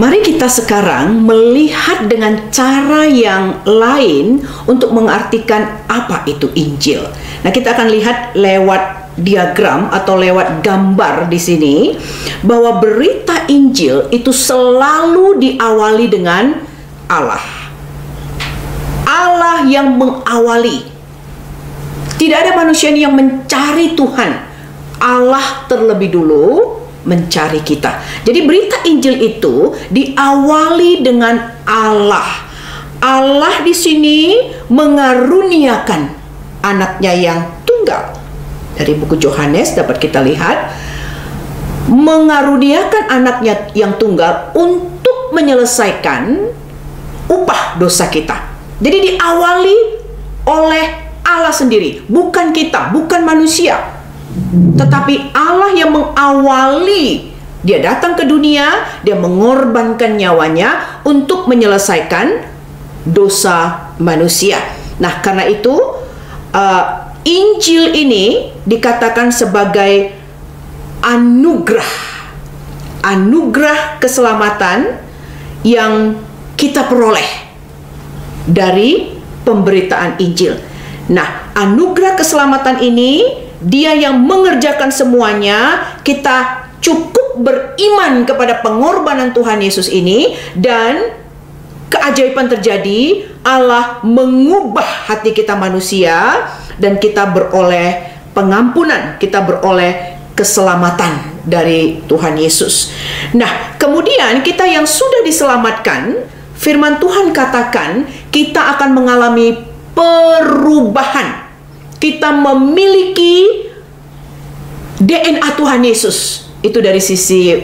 Mari kita sekarang melihat dengan cara yang lain untuk mengartikan apa itu Injil. Nah, kita akan lihat lewat diagram atau lewat gambar di sini bahwa berita Injil itu selalu diawali dengan Allah. Allah yang mengawali. Tidak ada manusia yang mencari Tuhan. Allah terlebih dulu mencari kita. Jadi berita Injil itu diawali dengan Allah. Allah di sini mengaruniakan anaknya yang tunggal. Dari buku Yohanes dapat kita lihat, mengaruniakan anaknya yang tunggal untuk menyelesaikan upah dosa kita. Jadi diawali oleh Allah sendiri, bukan kita, bukan manusia. Tetapi Allah yang mengawali. Dia datang ke dunia, dia mengorbankan nyawanya untuk menyelesaikan dosa manusia. Nah, karena itu Injil ini dikatakan sebagai anugerah. Anugerah keselamatan yang kita peroleh dari pemberitaan Injil. Nah, anugerah keselamatan ini Dia yang mengerjakan semuanya. Kita cukup beriman kepada pengorbanan Tuhan Yesus ini, dan keajaiban terjadi. Allah mengubah hati kita manusia, dan kita beroleh pengampunan, kita beroleh keselamatan dari Tuhan Yesus. Nah, kemudian kita yang sudah diselamatkan, firman Tuhan katakan kita akan mengalami perubahan. Kita memiliki DNA Tuhan Yesus. Itu dari sisi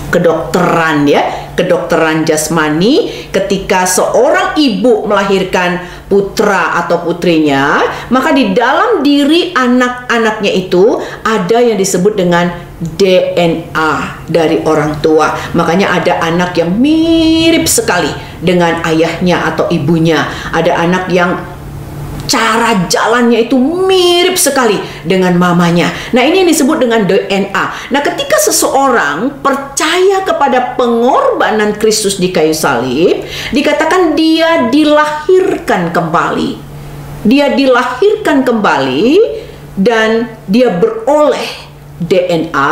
kedokteran, ya, kedokteran jasmani. Ketika seorang ibu melahirkan putra atau putrinya, maka di dalam diri anak-anaknya itu ada yang disebut dengan DNA dari orang tua. Makanya ada anak yang mirip sekali dengan ayahnya atau ibunya. Ada anak yang cara jalannya itu mirip sekali dengan mamanya. Nah, ini yang disebut dengan DNA. Nah, ketika seseorang percaya kepada pengorbanan Kristus di kayu salib, dikatakan dia dilahirkan kembali. Dia dilahirkan kembali dan dia beroleh DNA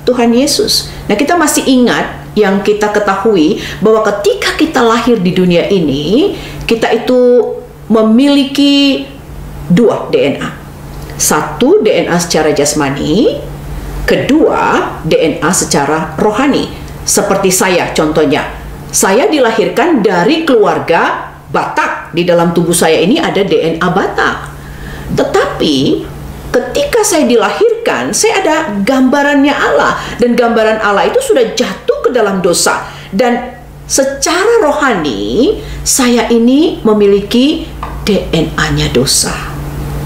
Tuhan Yesus. Nah, kita masih ingat yang kita ketahui bahwa ketika kita lahir di dunia ini, kita itu memiliki dua DNA. Satu, DNA secara jasmani. Kedua, DNA secara rohani. Seperti saya contohnya. Saya dilahirkan dari keluarga Batak. Di dalam tubuh saya ini ada DNA Batak. Tetapi ketika saya dilahirkan, saya ada gambarannya Allah. Dan gambaran Allah itu sudah jatuh ke dalam dosa. Dan secara rohani, saya ini memiliki DNA-nya dosa.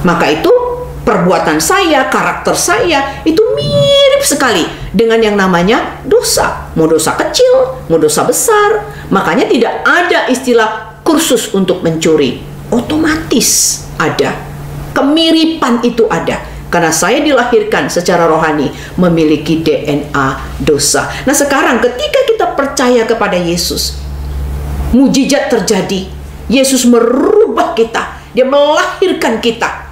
Maka itu perbuatan saya, karakter saya itu mirip sekali dengan yang namanya dosa. Mau dosa kecil, mau dosa besar. Makanya tidak ada istilah kursus untuk mencuri. Otomatis ada. Kemiripan itu ada. Karena saya dilahirkan secara rohani memiliki DNA dosa. Nah, sekarang ketika kita percaya kepada Yesus, mujizat terjadi. Yesus merubah kita. Dia melahirkan kita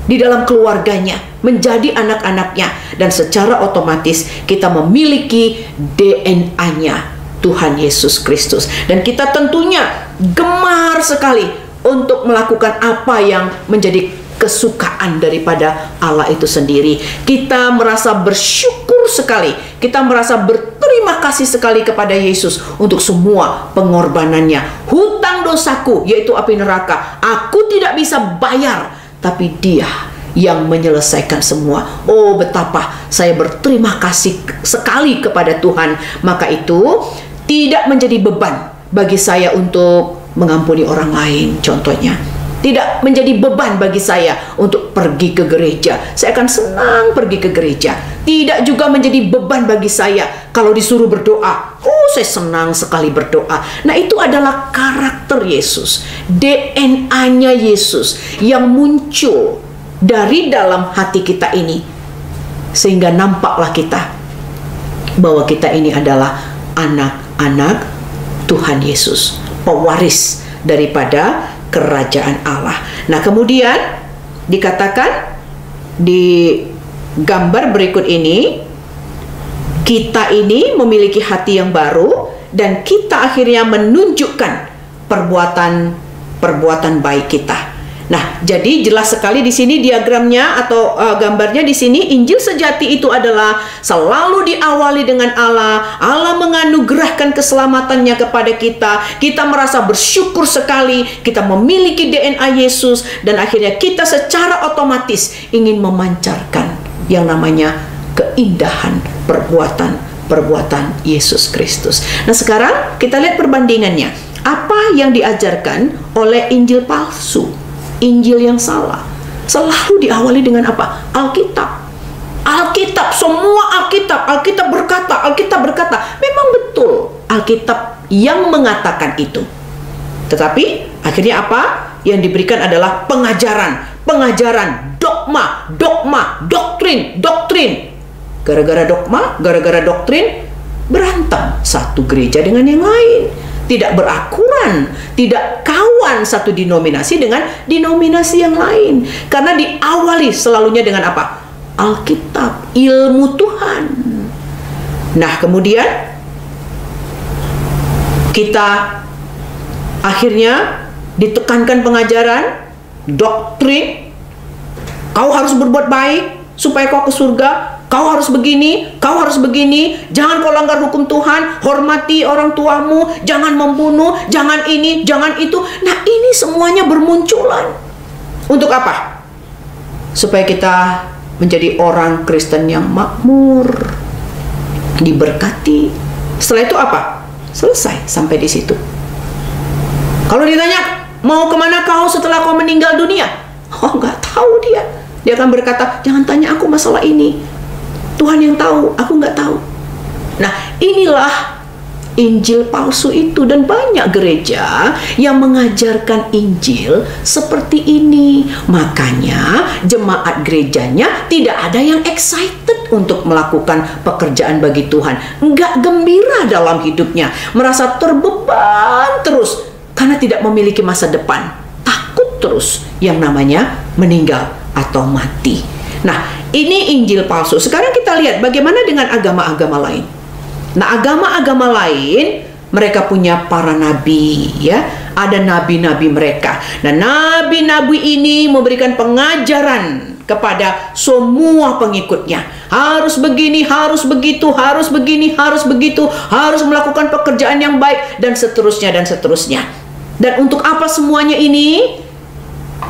di dalam keluarganya, menjadi anak-anaknya. Dan secara otomatis kita memiliki DNA-nya Tuhan Yesus Kristus. Dan kita tentunya gemar sekali untuk melakukan apa yang menjadi kesukaan daripada Allah itu sendiri. Kita merasa bersyukur sekali. Kita merasa berterima kasih sekali kepada Yesus untuk semua pengorbanannya. Hutang dosaku, yaitu api neraka, aku tidak bisa bayar, tapi Dia yang menyelesaikan semua. Oh, betapa saya berterima kasih sekali kepada Tuhan. Maka itu tidak menjadi beban bagi saya untuk mengampuni orang lain, contohnya. Tidak menjadi beban bagi saya untuk pergi ke gereja. Saya akan senang pergi ke gereja. Tidak juga menjadi beban bagi saya kalau disuruh berdoa. Oh, saya senang sekali berdoa. Nah, itu adalah karakter Yesus, DNA-nya Yesus yang muncul dari dalam hati kita ini. Sehingga nampaklah kita bahwa kita ini adalah anak-anak Tuhan Yesus, pewaris daripada kerajaan Allah. Nah, kemudian dikatakan di gambar berikut ini, kita ini memiliki hati yang baru dan kita akhirnya menunjukkan perbuatan baik kita. Nah, jadi jelas sekali di sini diagramnya atau gambarnya di sini, Injil sejati itu adalah selalu diawali dengan Allah. Allah menganugerahkan keselamatannya kepada kita. Kita merasa bersyukur sekali kita memiliki DNA Yesus, dan akhirnya kita secara otomatis ingin memancarkan yang namanya keindahan perbuatan Yesus Kristus. Nah, sekarang kita lihat perbandingannya. Apa yang diajarkan oleh Injil palsu? Injil yang salah selalu diawali dengan apa? Alkitab. Semua Alkitab berkata. Memang betul Alkitab yang mengatakan itu. Tetapi akhirnya apa? Yang diberikan adalah pengajaran, dogma, doktrin. Gara-gara dogma, gara-gara doktrin, berantem satu gereja dengan yang lain. Tidak berakuran, tidak kawan satu denominasi dengan denominasi yang lain. Karena diawali selalunya dengan apa? Alkitab, ilmu Tuhan. Nah, kemudian kita akhirnya ditekankan pengajaran, doktrin. Kau harus berbuat baik supaya kau ke surga. Kau harus begini, jangan kau langgar hukum Tuhan, hormati orang tuamu, jangan membunuh, jangan ini, jangan itu. Nah, ini semuanya bermunculan. Untuk apa? Supaya kita menjadi orang Kristen yang makmur, diberkati. Setelah itu apa? Selesai sampai di situ. Kalau ditanya, mau kemana kau setelah kau meninggal dunia? Oh, nggak tahu dia. Dia akan berkata, jangan tanya aku masalah ini. Tuhan yang tahu, aku nggak tahu. Nah, inilah Injil palsu itu, dan banyak gereja yang mengajarkan Injil seperti ini. Makanya jemaat gerejanya tidak ada yang excited untuk melakukan pekerjaan bagi Tuhan. Nggak gembira dalam hidupnya, merasa terbeban terus karena tidak memiliki masa depan. Takut terus yang namanya meninggal atau mati. Nah, ini Injil palsu. Sekarang kita lihat bagaimana dengan agama-agama lain. Nah, agama-agama lain mereka punya para nabi, ya. Ada nabi-nabi mereka. Nah, nabi-nabi ini memberikan pengajaran kepada semua pengikutnya. Harus begini, harus begitu, harus begini, harus begitu, harus melakukan pekerjaan yang baik, dan seterusnya dan seterusnya. Dan untuk apa semuanya ini?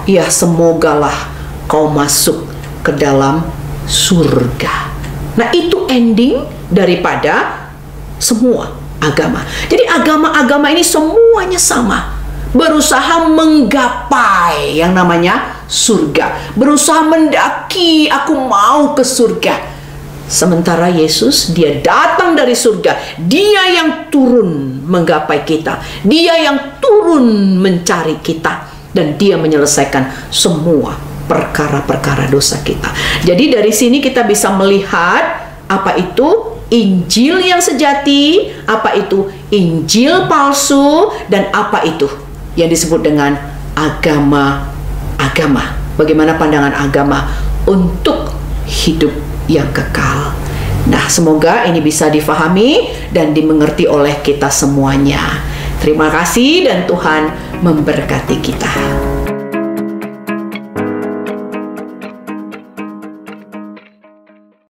Ya, semogalah kau masuk ke dalam surga. Nah, itu ending daripada semua agama. Jadi agama-agama ini semuanya sama, berusaha menggapai yang namanya surga, berusaha mendaki, aku mau ke surga. Sementara Yesus, dia datang dari surga, dia yang turun menggapai kita, dia yang turun mencari kita, dan dia menyelesaikan semua perkara-perkara dosa kita. Jadi dari sini kita bisa melihat apa itu Injil yang sejati, apa itu Injil palsu, dan apa itu yang disebut dengan agama-agama. Bagaimana pandangan agama untuk hidup yang kekal. Nah, semoga ini bisa difahami dan dimengerti oleh kita semuanya. Terima kasih dan Tuhan memberkati kita.